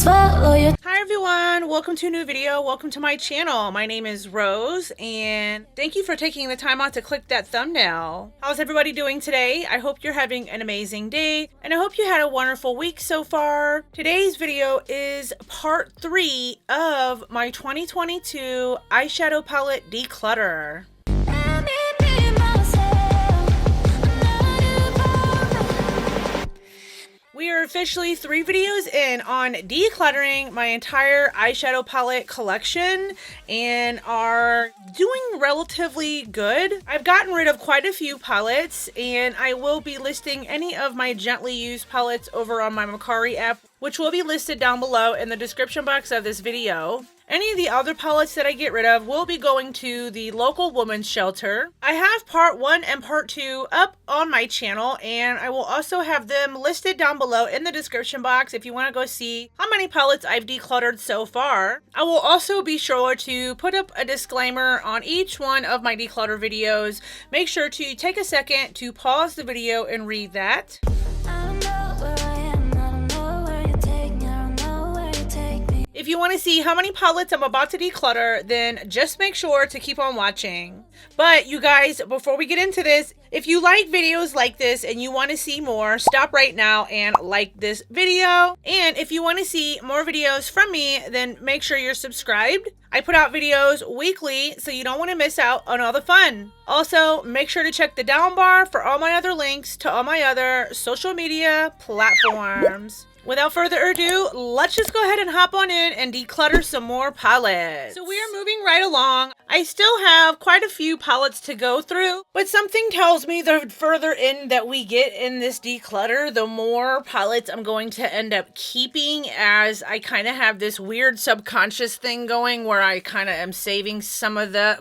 Hi everyone, welcome to a new video. Welcome to my channel. My name is Rose and thank you for taking the time out to click that thumbnail. How's everybody doing today? I hope you're having an amazing day and I hope you had a wonderful week so far. Today's video is part 3 of my 2022 eyeshadow palette declutter. We are officially 3 videos in on decluttering my entire eyeshadow palette collection and are doing relatively good. I've gotten rid of quite a few palettes and I will be listing any of my gently used palettes over on my Mercari app, which will be listed down below in the description box of this video. Any of the other palettes that I get rid of will be going to the local women's shelter. I have part 1 and part 2 up on my channel and I will also have them listed down below in the description box if you want to go see how many palettes I've decluttered so far. I will also be sure to put up a disclaimer on each one of my declutter videos. Make sure to take a second to pause the video and read that. If you want to see how many palettes I'm about to declutter, then just make sure to keep on watching. But you guys, before we get into this, if you like videos like this and you want to see more, stop right now and like this video. And if you want to see more videos from me, then make sure you're subscribed. I put out videos weekly, so you don't want to miss out on all the fun. Also, make sure to check the down bar for all my other links to all my other social media platforms. Without further ado, let's just go ahead and hop on in and declutter some more palettes. So we are moving right along. I still have quite a few palettes to go through, but something tells me the further in that we get in this declutter, the more palettes I'm going to end up keeping, as I kind of have this weird subconscious thing going where I kind of am saving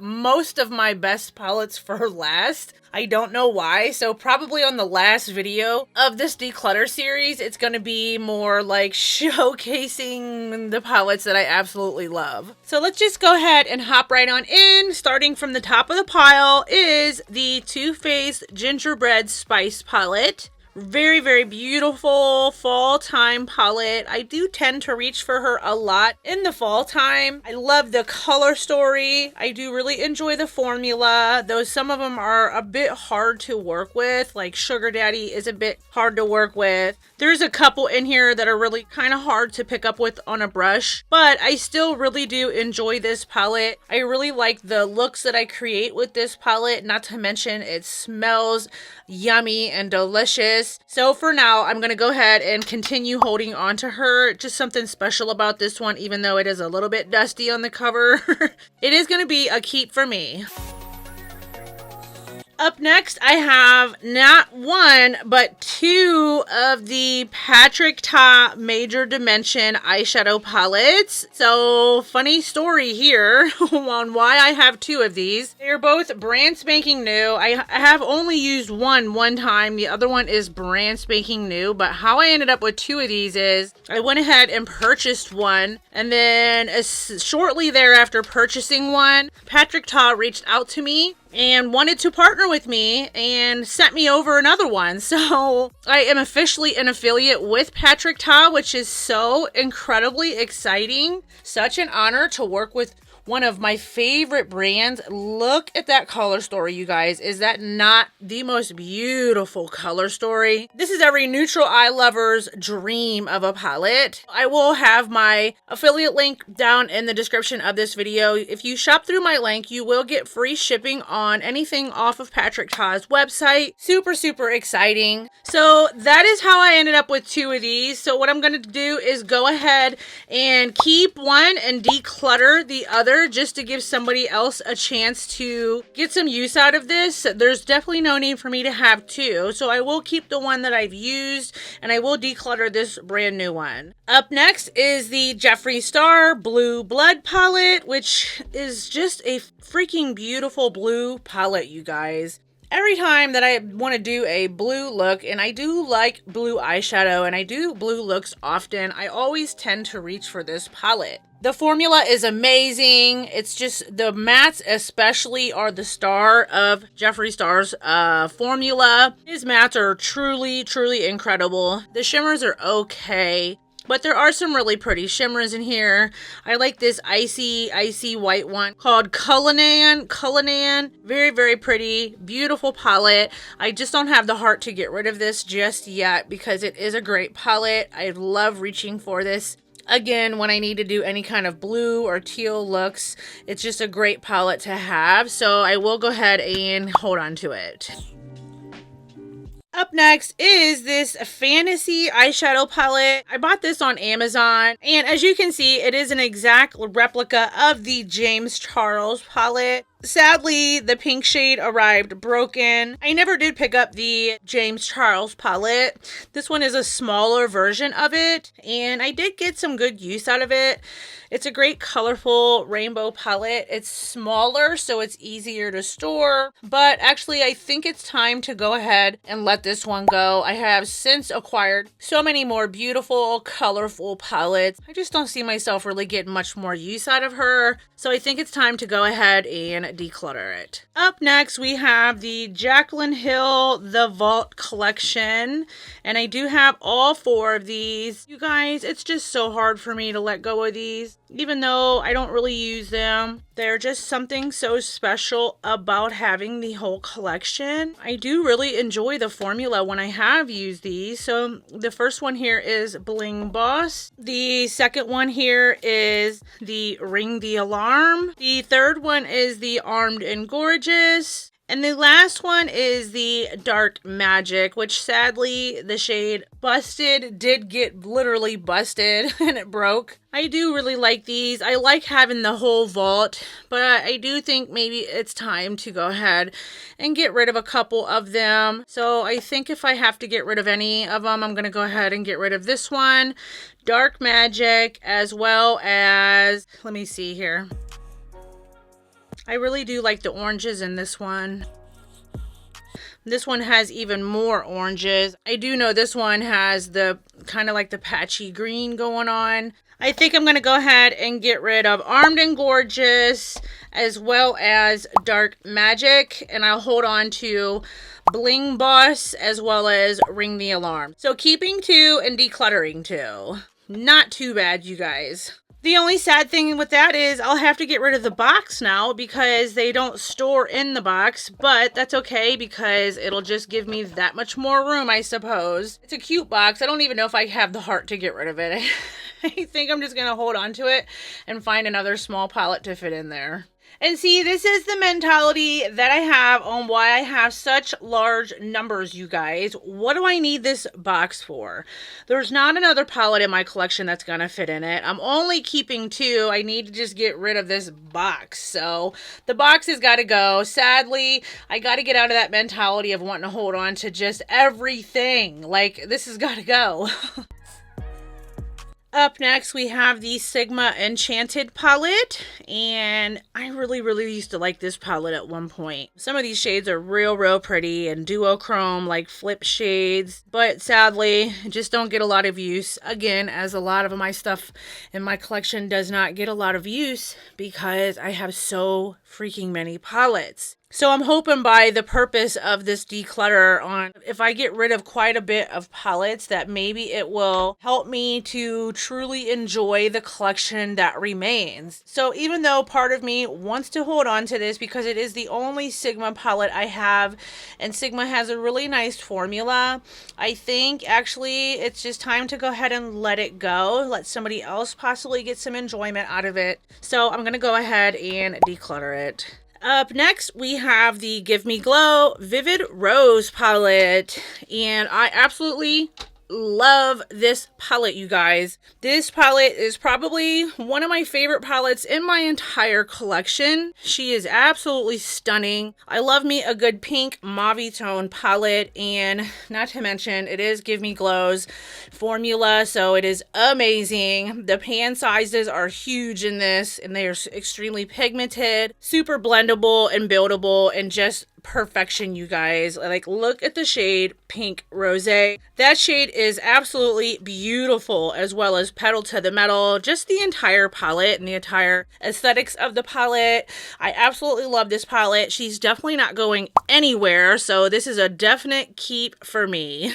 most of my best palettes for last. I don't know why, so probably on the last video of this Declutter series, it's going to be more like showcasing the palettes that I absolutely love. So let's just go ahead and hop right on in. Starting from the top of the pile is the Too Faced Gingerbread Spice palette. Very, very beautiful fall time palette. I do tend to reach for her a lot in the fall time. I love the color story. I do really enjoy the formula, though some of them are a bit hard to work with, like Sugar Daddy is a bit hard to work with. There's a couple in here that are really kind of hard to pick up with on a brush, but I still really do enjoy this palette. I really like the looks that I create with this palette, not to mention it smells yummy and delicious. So for now, I'm going to go ahead and continue holding on to her. Just something special about this one, even though it is a little bit dusty on the cover. It is going to be a keep for me. Up next, I have not 1, but 2 of the Patrick Ta Major Dimension eyeshadow palettes. So, funny story here on why I have 2 of these. They're both brand spanking new. I have only used one time. The other one is brand spanking new. But how I ended up with 2 of these is I went ahead and purchased one. And then shortly thereafter purchasing one, Patrick Ta reached out to me and wanted to partner with me and sent me over another one. So I am officially an affiliate with Patrick Ta, which is so incredibly exciting. Such an honor to work with one of my favorite brands. Look at that color story, you guys. Is that not the most beautiful color story? This is every neutral eye lover's dream of a palette. I will have my affiliate link down in the description of this video. If you shop through my link, you will get free shipping on anything off of Patrick Ta's website. Super, super exciting. So that is how I ended up with 2 of these. So what I'm going to do is go ahead and keep one and declutter the other, just to give somebody else a chance to get some use out of this. There's definitely no need for me to have 2, so I will keep the one that I've used and I will declutter this brand new one. Up next is the Jeffree Star Blue Blood palette, which is just a freaking beautiful blue palette, you guys. Every time that I want to do a blue look, and I do like blue eyeshadow and I do blue looks often, I always tend to reach for this palette. The formula is amazing. It's just the mattes especially are the star of Jeffree Star's formula. His mattes are truly, truly incredible. The shimmers are okay. But there are some really pretty shimmers in here. I like this icy white one called Cullinan. Very, very pretty, beautiful palette. I just don't have the heart to get rid of this just yet because it is a great palette. I love reaching for this. Again, when I need to do any kind of blue or teal looks, it's just a great palette to have. So I will go ahead and hold on to it. Up next is this fantasy eyeshadow palette. I bought this on Amazon, and as you can see, it is an exact replica of the James Charles palette. Sadly, the pink shade arrived broken. I never did pick up the James Charles palette. This one is a smaller version of it, and I did get some good use out of it. It's a great colorful rainbow palette. It's smaller, so it's easier to store, but actually I think it's time to go ahead and let this one go. I have since acquired so many more beautiful, colorful palettes. I just don't see myself really getting much more use out of her, so I think it's time to go ahead and declutter it. Up next, we have the Jaclyn Hill The Vault collection, and I do have all 4 of these. You guys, it's just so hard for me to let go of these, even though I don't really use them. They're just something so special about having the whole collection. I do really enjoy the formula when I have used these. So the first one here is Bling Boss. The second one here is the Ring the Alarm. The third one is the Armed and Gorgeous. And the last one is the Dark Magic, which sadly the shade Busted did get literally busted and it broke. I do really like these. I like having the whole vault, but I do think maybe it's time to go ahead and get rid of a couple of them. So I think if I have to get rid of any of them, I'm going to go ahead and get rid of this one, Dark Magic, as well as, let me see here. I really do like the oranges in this one. This one has even more oranges. I do know this one has the kind of like the patchy green going on. I think I'm going to go ahead and get rid of Armed and Gorgeous as well as Dark Magic. And I'll hold on to Bling Boss as well as Ring the Alarm. So keeping 2 and decluttering 2. Not too bad, you guys. The only sad thing with that is I'll have to get rid of the box now because they don't store in the box, but that's okay because it'll just give me that much more room, I suppose. It's a cute box. I don't even know if I have the heart to get rid of it. I think I'm just going to hold on to it and find another small palette to fit in there. And see, this is the mentality that I have on why I have such large numbers, you guys. What do I need this box for? There's not another palette in my collection that's going to fit in it. I'm only keeping 2. I need to just get rid of this box. So the box has got to go. Sadly, I got to get out of that mentality of wanting to hold on to just everything. Like, this has got to go. Up next, we have the Sigma Enchanted palette, and I really used to like this palette at one point. Some of these shades are real pretty and duochrome, like flip shades, but sadly, just don't get a lot of use. Again, as a lot of my stuff in my collection does not get a lot of use because I have so freaking many palettes. So I'm hoping by the purpose of this declutter on, if I get rid of quite a bit of palettes, that maybe it will help me to truly enjoy the collection that remains. So even though part of me wants to hold on to this because it is the only Sigma palette I have, and Sigma has a really nice formula, I think actually it's just time to go ahead and let it go. Let somebody else possibly get some enjoyment out of it. So I'm going to go ahead and declutter it. Up next, we have the Give Me Glow Vivid Rose palette, and I absolutely love this palette, you guys. This palette is probably one of my favorite palettes in my entire collection. She is absolutely stunning. I love me a good pink mauve tone palette, and not to mention it is Give Me Glow's formula, so it is amazing. The pan sizes are huge in this, and they are extremely pigmented, super blendable and buildable, and just perfection, you guys. Like, look at the shade Pink Rose. That shade is absolutely beautiful, as well as Pedal to the Metal. Just the entire palette and the entire aesthetics of the palette. I absolutely love this palette. She's definitely not going anywhere, so this is a definite keep for me.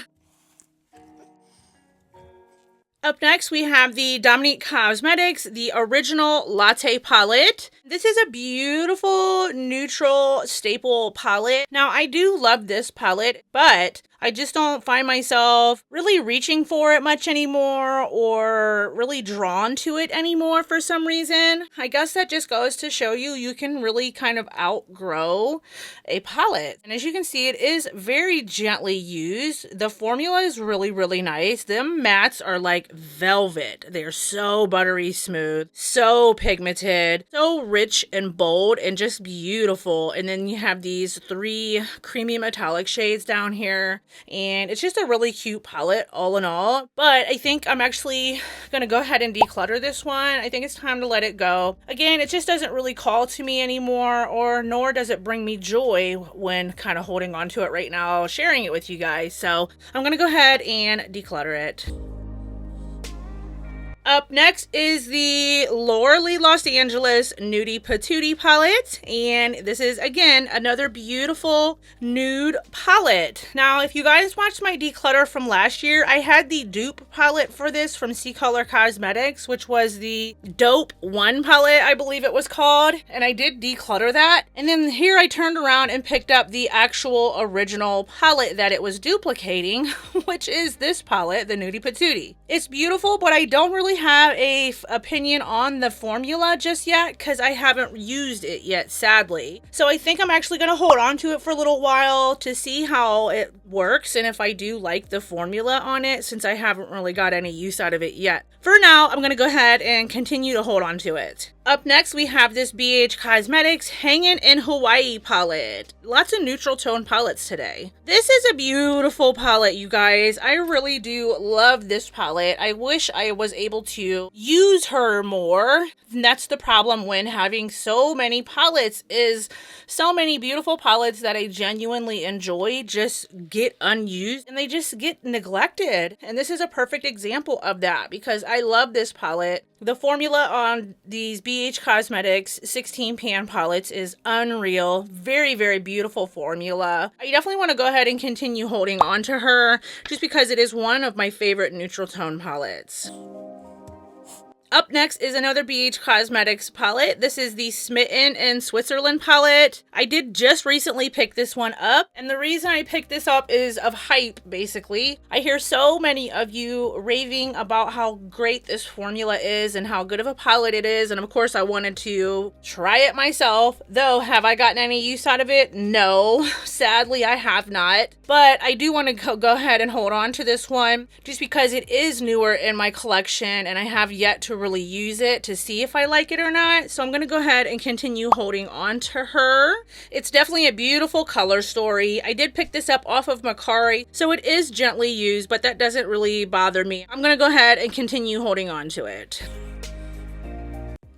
Up next, we have the Dominique Cosmetics, the Original Latte Palette. This is a beautiful neutral staple palette. Now, I do love this palette, but I just don't find myself really reaching for it much anymore or really drawn to it anymore for some reason. I guess that just goes to show you can really kind of outgrow a palette. And as you can see, it is very gently used. The formula is really, really nice. Them mattes are like velvet. They're so buttery smooth, so pigmented, so rich and bold and just beautiful. And then you have these 3 creamy metallic shades down here. And it's just a really cute palette all in all. But I think I'm actually going to go ahead and declutter this one. I think it's time to let it go. Again, it just doesn't really call to me anymore, or nor does it bring me joy when kind of holding on to it right now, sharing it with you guys. So I'm going to go ahead and declutter it. Up next is the Lauralee Los Angeles Nudie Patootie palette, and this is again another beautiful nude palette. Now, if you guys watched my declutter from last year, I had the dupe palette for this from C Color Cosmetics, which was the Dope 1 palette, I believe it was called, and I did declutter that. And then here I turned around and picked up the actual original palette that it was duplicating, which is this palette, the Nudie Patootie. It's beautiful, but I don't really have a opinion on the formula just yet because I haven't used it yet, sadly. So I think I'm actually going to hold on to it for a little while to see how it works and if I do like the formula on it, since I haven't really got any use out of it yet. For now, I'm going to go ahead and continue to hold on to it. Up next, we have this BH Cosmetics Hangin' in Hawaii palette. Lots of neutral tone palettes today. This is a beautiful palette, you guys. I really do love this palette. I wish I was able to use her more. And that's the problem when having so many palettes, is so many beautiful palettes that I genuinely enjoy just get unused and they just get neglected. And this is a perfect example of that because I love this palette. The formula on these BH Cosmetics 16 pan palettes is unreal. Very, very beautiful formula. I definitely want to go ahead and continue holding on to her just because it is one of my favorite neutral tone palettes. Up next is another BH Cosmetics palette. This is the Smitten in Switzerland palette. I did just recently pick this one up, and the reason I picked this up is of hype, basically. I hear so many of you raving about how great this formula is and how good of a palette it is, and of course I wanted to try it myself. Though, have I gotten any use out of it? No, sadly I have not. But I do want to go ahead and hold on to this one just because it is newer in my collection and I have yet to really use it to see if I like it or not. So I'm going to go ahead and continue holding on to her. It's definitely a beautiful color story. I did pick this up off of Mercari, so it is gently used, but that doesn't really bother me. I'm going to go ahead and continue holding on to it.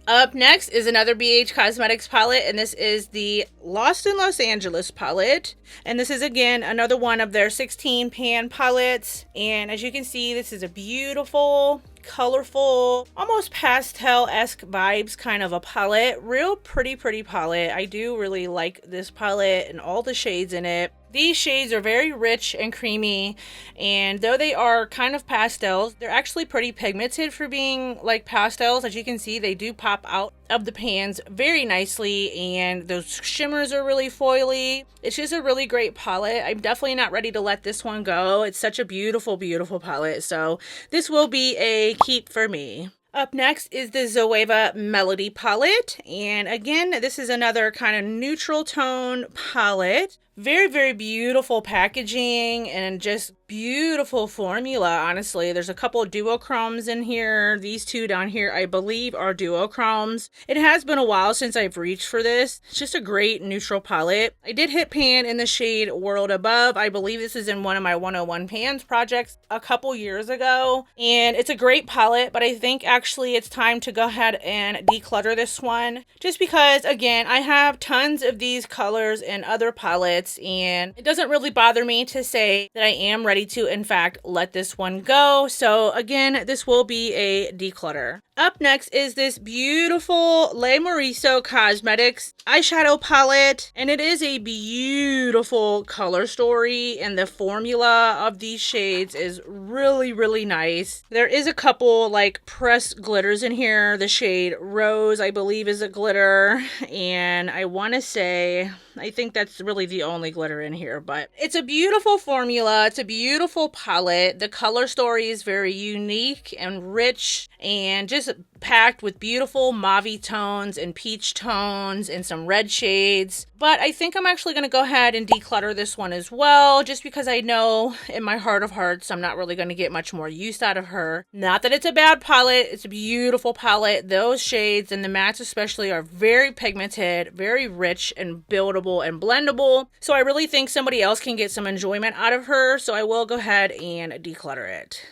Up next is another BH Cosmetics palette, and this is the Lost in Los Angeles palette. And this is again another one of their 16 pan palettes. And as you can see, this is a beautiful, colorful, almost pastel-esque vibes kind of a palette. Real pretty palette. I do really like this palette and all the shades in it. These shades are very rich and creamy, and though they are kind of pastels, they're actually pretty pigmented for being like pastels. As you can see, they do pop out of the pans very nicely, and those shimmers are really foily. It's just a really great palette. I'm definitely not ready to let this one go. It's such a beautiful palette, so this will be a keep for me. Up next is the Zoeva Melody palette, and again, this is another kind of neutral tone palette. Very beautiful packaging and just beautiful formula, honestly. There's a couple of duochromes in here. These two down here, I believe, are duochromes. It has been a while since I've reached for this. It's just a great neutral palette. I did hit pan in the shade World Above. I believe this is in one of my 101 pans projects a couple years ago. And it's a great palette, but I think actually it's time to go ahead and declutter this one. Just because, again, I have tons of these colors in other palettes, and it doesn't really bother me to say that I am ready to, in fact, let this one go. So again, this will be a declutter. Up next is this beautiful Le Moriso Cosmetics eyeshadow palette, and it is a beautiful color story, and the formula of these shades is really nice. There is a couple like pressed glitters in here. The shade Rose, I believe, is a glitter, and I want to say, I think that's really the only glitter in here, but it's a beautiful formula. It's a beautiful palette. The color story is very unique and rich and just packed with beautiful mauve tones and peach tones and some red shades. But I think I'm actually going to go ahead and declutter this one as well, just because I know in my heart of hearts I'm not really going to get much more use out of her. Not that it's a bad palette, it's a beautiful palette. Those shades and the mattes especially are very pigmented, very rich and buildable and blendable. So I really think somebody else can get some enjoyment out of her, so I will go ahead and declutter it.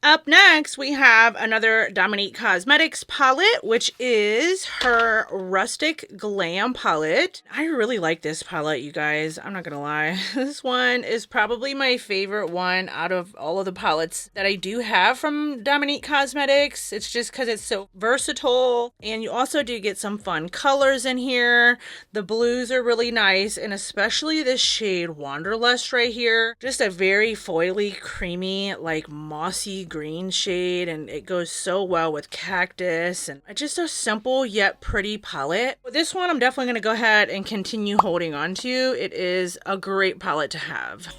Up next, we have another Dominique Cosmetics palette, which is her Rustic Glam palette. I really like this palette, you guys. I'm not gonna lie. This one is probably my favorite one out of all of the palettes that I do have from Dominique Cosmetics. It's just because it's so versatile, and you also do get some fun colors in here. The blues are really nice, and especially this shade Wanderlust right here. Just a very foily, creamy, like mossy green shade, and it goes so well with cactus, and just a simple yet pretty palette. This one I'm definitely going to go ahead and continue holding on to. It is a great palette to have.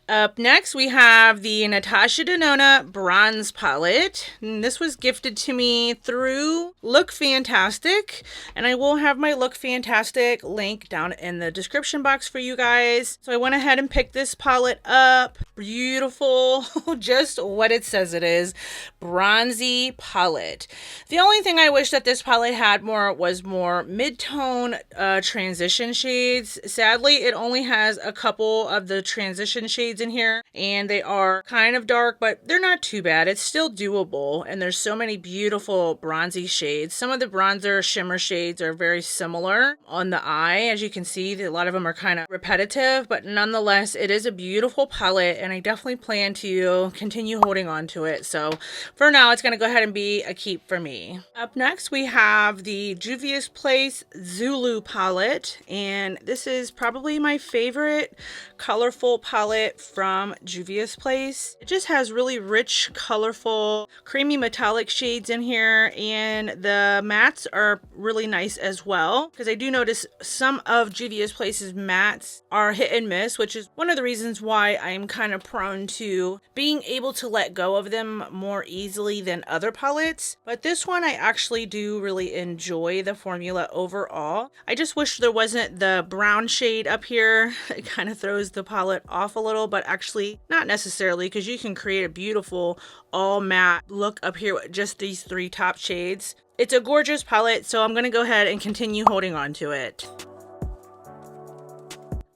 Up next, we have the Natasha Denona Bronze Palette. And this was gifted to me through Look Fantastic, and I will have my Look Fantastic link down in the description box for you guys. So I went ahead and picked this palette up. Beautiful, just what it says it is, bronzy palette. The only thing I wish that this palette had more was more mid-tone transition shades. Sadly, it only has a couple of the transition shades in here, and they are kind of dark, but they're not too bad. It's still doable, and there's so many beautiful bronzy shades. Some of the bronzer shimmer shades are very similar on the eye. As you can see, a lot of them are kind of repetitive, but nonetheless, it is a beautiful palette, and I definitely plan to continue holding on to it. So for now, it's going to go ahead and be a keep for me. Up next, we have the Juvia's Place Zulu palette, and this is probably my favorite colorful palette from Juvia's Place. It just has really rich, colorful, creamy metallic shades in here, and the mattes are really nice as well, because I do notice some of Juvia's Place's mattes are hit and miss, which is one of the reasons why I'm kind of prone to being able to let go of them more easily than other palettes. But this one I actually do really enjoy the formula overall. I just wish there wasn't the brown shade up here. It kind of throws the palette off a little, but actually not necessarily, because you can create a beautiful all matte look up here with just these three top shades. It's a gorgeous palette, so I'm going to go ahead and continue holding on to it.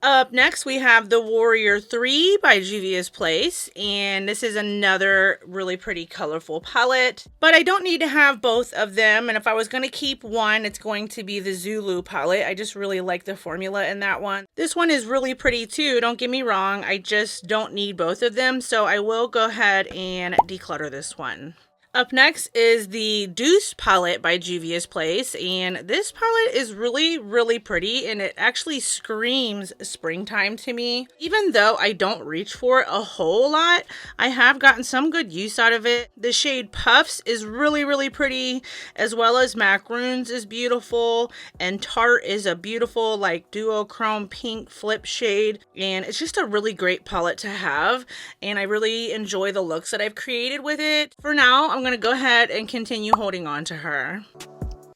Up next, we have the Warrior 3 by Juvia's Place, and this is another really pretty colorful palette, but I don't need to have both of them, and if I was going to keep one, it's going to be the Zulu palette. I just really like the formula in that one. This one is really pretty too, don't get me wrong, I just don't need both of them, so I will go ahead and declutter this one. Up next is the Deuce palette by Juvia's Place, and this palette is really pretty, and it actually screams springtime to me. Even though I don't reach for it a whole lot, I have gotten some good use out of it. The shade Puffs is really pretty, as well as Macaroons is beautiful, and Tart is a beautiful like duochrome pink flip shade, and it's just a really great palette to have, and I really enjoy the looks that I've created with it. For now, I'm going to go ahead and continue holding on to her.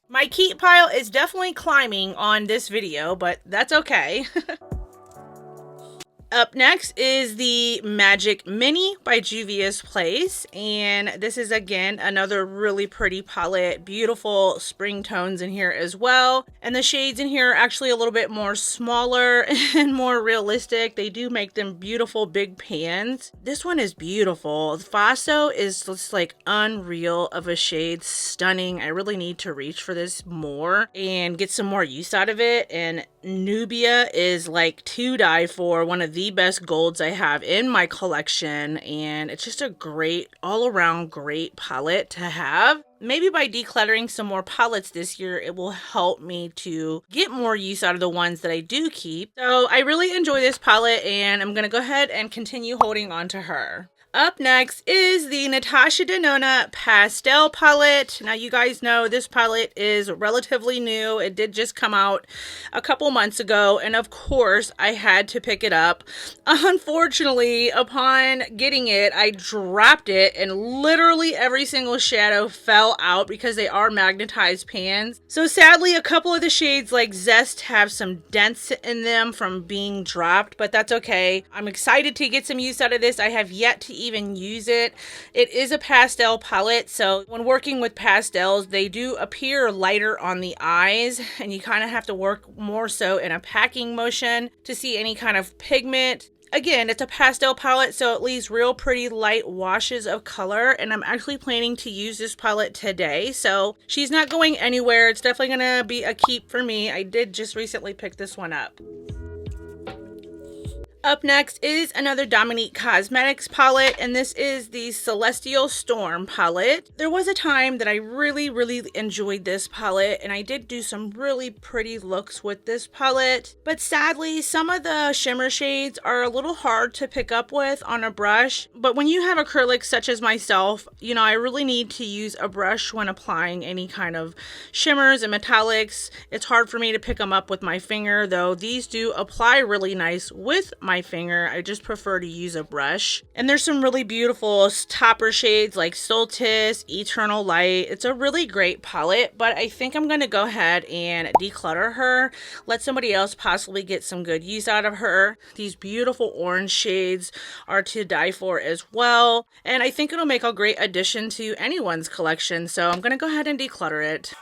My keep pile is definitely climbing on this video, but that's okay. Up next is the Magic Mini by Juvia's Place, and this is again another really pretty palette. Beautiful spring tones in here as well, and the shades in here are actually a little bit more smaller and more realistic. They do make them beautiful big pans. This one is beautiful. Faso is just like unreal of a shade, stunning. I really need to reach for this more and get some more use out of it, and Nubia is like to die for, one of the best golds I have in my collection, and it's just a great, all around great palette to have. Maybe by decluttering some more palettes this year, it will help me to get more use out of the ones that I do keep. So I really enjoy this palette, and I'm going to go ahead and continue holding on to her. Up next is the Natasha Denona Pastel palette. Now you guys know this palette is relatively new. It did just come out a couple months ago, and of course I had to pick it up. Unfortunately, upon getting it, I dropped it and literally every single shadow fell out because they are magnetized pans. So sadly, a couple of the shades like Zest have some dents in them from being dropped, but that's okay. I'm excited to get some use out of this. I have yet to even use it. It is a pastel palette, so when working with pastels, they do appear lighter on the eyes, and you kind of have to work more so in a packing motion to see any kind of pigment. Again, it's a pastel palette, so it leaves real pretty light washes of color, and I'm actually planning to use this palette today, so she's not going anywhere. It's definitely going to be a keep for me. I did just recently pick this one up. Up next is another Dominique Cosmetics palette, and this is the Celestial Storm palette. There was a time that I really enjoyed this palette, and I did do some really pretty looks with this palette, but sadly some of the shimmer shades are a little hard to pick up with on a brush. But when you have acrylics such as myself, you know, I really need to use a brush when applying any kind of shimmers and metallics. It's hard for me to pick them up with my finger, though these do apply really nice with my finger. I just prefer to use a brush. And there's some really beautiful topper shades like Solstice, Eternal Light. It's a really great palette, but I think I'm going to go ahead and declutter her, let somebody else possibly get some good use out of her. These beautiful orange shades are to die for as well, and I think it'll make a great addition to anyone's collection, so I'm going to go ahead and declutter it.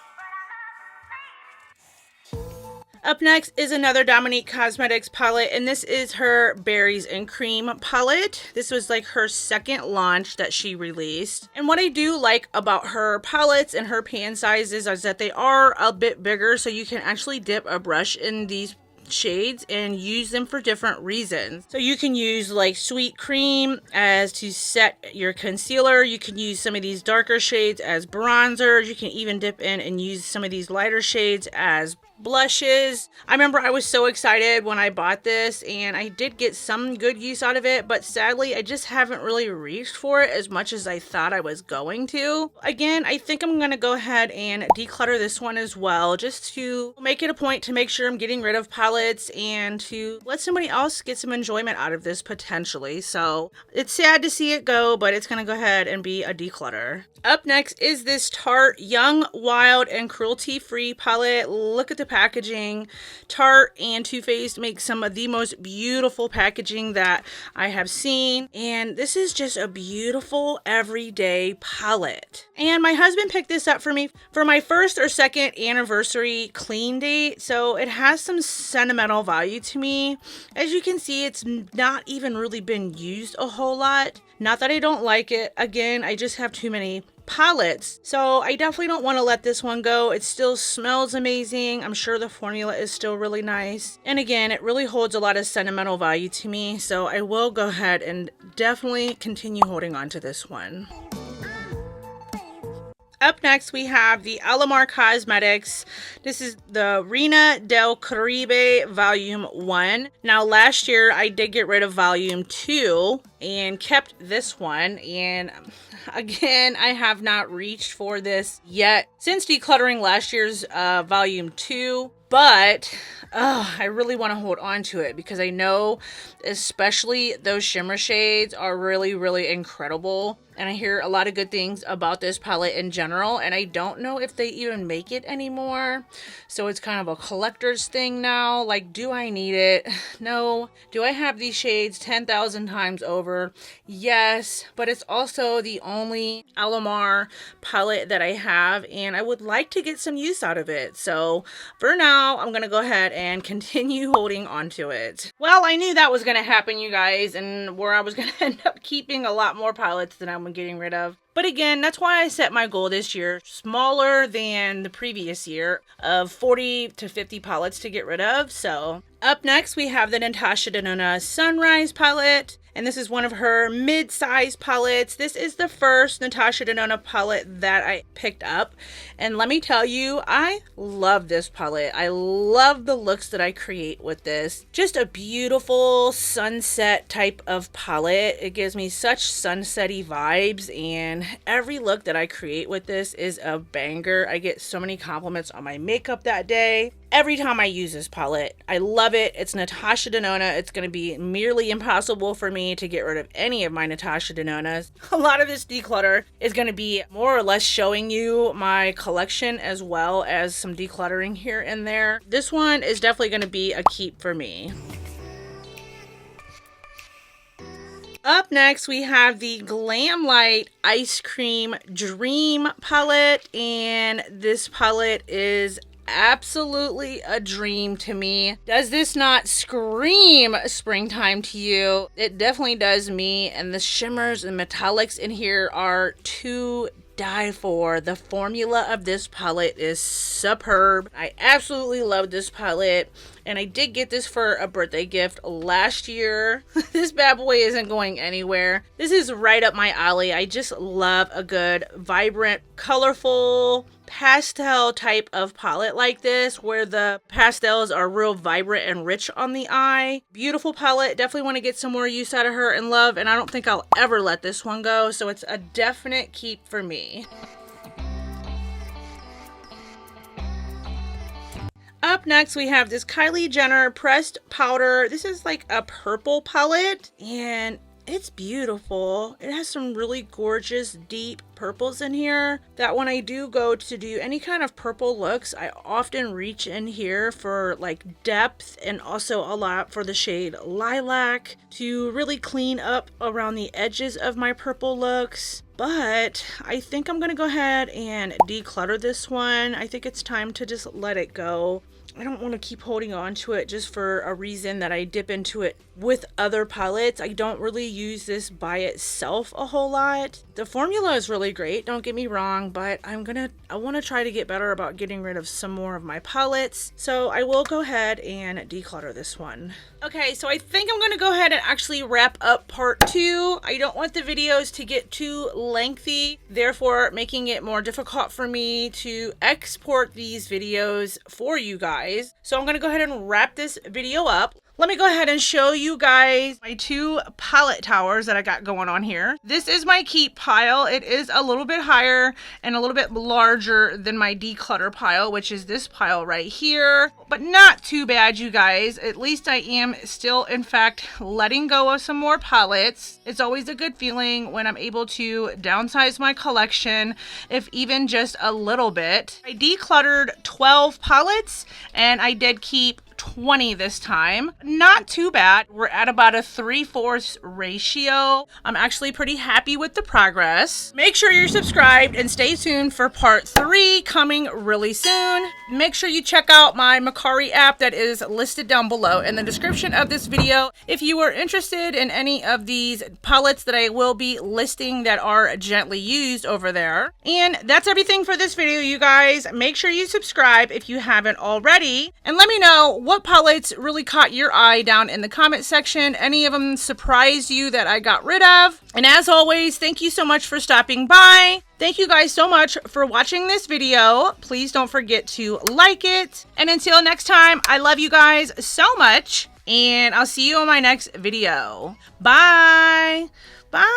Up next is another Dominique Cosmetics palette, and this is her Berries and Cream palette. This was like her second launch that she released. And what I do like about her palettes and her pan sizes is that they are a bit bigger, so you can actually dip a brush in these shades and use them for different reasons. So you can use like Sweet Cream as to set your concealer. You can use some of these darker shades as bronzers. You can even dip in and use some of these lighter shades as blushes. I remember I was so excited when I bought this, and I did get some good use out of it, but sadly I just haven't really reached for it as much as I thought I was going to. Again, I think I'm going to go ahead and declutter this one as well, just to make it a point to make sure I'm getting rid of palettes and to let somebody else get some enjoyment out of this potentially. So it's sad to see it go, but it's going to go ahead and be a declutter. Up next is this Tarte Young, Wild, and Cruelty Free palette. Look at the packaging. Tarte and Too Faced make some of the most beautiful packaging that I have seen, and this is just a beautiful everyday palette. And my husband picked this up for me for my first or second anniversary clean date, so it has some sentimental value to me. As you can see, it's not even really been used a whole lot. Not that I don't like it. Again, I just have too many palettes, so I definitely don't want to let this one go. It still smells amazing. I'm sure the formula is still really nice, and again, it really holds a lot of sentimental value to me, so I will go ahead and definitely continue holding on to this one. Up next, we have the Alamar Cosmetics. This is the Reina del Caribe Volume 1. Now, last year, I did get rid of Volume 2 and kept this one. And again, I have not reached for this yet since decluttering last year's Volume 2. But I really want to hold on to it because I know especially those shimmer shades are really incredible. And I hear a lot of good things about this palette in general, and I don't know if they even make it anymore. So it's kind of a collector's thing now. Like, do I need it? No. Do I have these shades 10,000 times over? Yes, but it's also the only Alamar palette that I have, and I would like to get some use out of it. So for now, I'm going to go ahead and continue holding on to it. Well, I knew that was going to happen, you guys, and where I was going to end up keeping a lot more palettes than I'm getting rid of. But again, that's why I set my goal this year smaller than the previous year of 40 to 50 palettes to get rid of. So up next, we have the Natasha Denona Sunrise palette. And this is one of her mid-size palettes. This is the first Natasha Denona palette that I picked up. And let me tell you, I love this palette. I love the looks that I create with this. Just a beautiful sunset type of palette. It gives me such sunsetty vibes. And every look that I create with this is a banger. I get so many compliments on my makeup that day. Every time I use this palette, I love it. It's Natasha Denona. It's going to be nearly impossible for me to get rid of any of my Natasha Denonas. A lot of this declutter is going to be more or less showing you my collection as well as some decluttering here and there. This one is definitely going to be a keep for me. Up next, we have the Glam Light Ice Cream Dream palette, and this palette is absolutely a dream to me. Does this not scream springtime to you? It definitely does me, and the shimmers and metallics in here are to die for. The formula of this palette is superb. I absolutely love this palette, and I did get this for a birthday gift last year. This bad boy isn't going anywhere. This is right up my alley. I just love a good, vibrant, colorful, pastel type of palette like this, where the pastels are real vibrant and rich on the eye. Beautiful palette. Definitely want to get some more use out of her and love, and I don't think I'll ever let this one go, so it's a definite keep for me. Up next, we have this Kylie Jenner Pressed Powder. This is like a purple palette, and it's beautiful. It has some really gorgeous deep purples in here that when I do go to do any kind of purple looks, I often reach in here for like depth, and also a lot for the shade Lilac to really clean up around the edges of my purple looks. But I think I'm gonna go ahead and declutter this one. I think it's time to just let it go. I don't want to keep holding on to it just for a reason that I dip into it with other palettes. I don't really use this by itself a whole lot. The formula is really great, don't get me wrong, but I want to try to get better about getting rid of some more of my palettes. So I will go ahead and declutter this one. Okay, so I think I'm going to go ahead and actually wrap up part 2. I don't want the videos to get too lengthy, therefore making it more difficult for me to export these videos for you guys. So I'm going to go ahead and wrap this video up. Let me go ahead and show you guys my 2 palette towers that I got going on here. This is my keep pile. It is a little bit higher and a little bit larger than my declutter pile, which is this pile right here. But not too bad, you guys. At least I am still, in fact, letting go of some more palettes. It's always a good feeling when I'm able to downsize my collection, if even just a little bit. I decluttered 12 palettes, and I did keep 20 this time. Not too bad. We're at about a 3/4 ratio. I'm actually pretty happy with the progress. Make sure you're subscribed and stay tuned for part 3 coming really soon. Make sure you check out my Macari app that is listed down below in the description of this video if you are interested in any of these palettes that I will be listing that are gently used over there. And that's everything for this video, you guys. Make sure you subscribe if you haven't already, and let me know what palettes really caught your eye down in the comment section. Any of them surprised you that I got rid of? And as always, thank you so much for stopping by. Thank you guys so much for watching this video. Please don't forget to like it. And until next time, I love you guys so much, and I'll see you in my next video. Bye. Bye.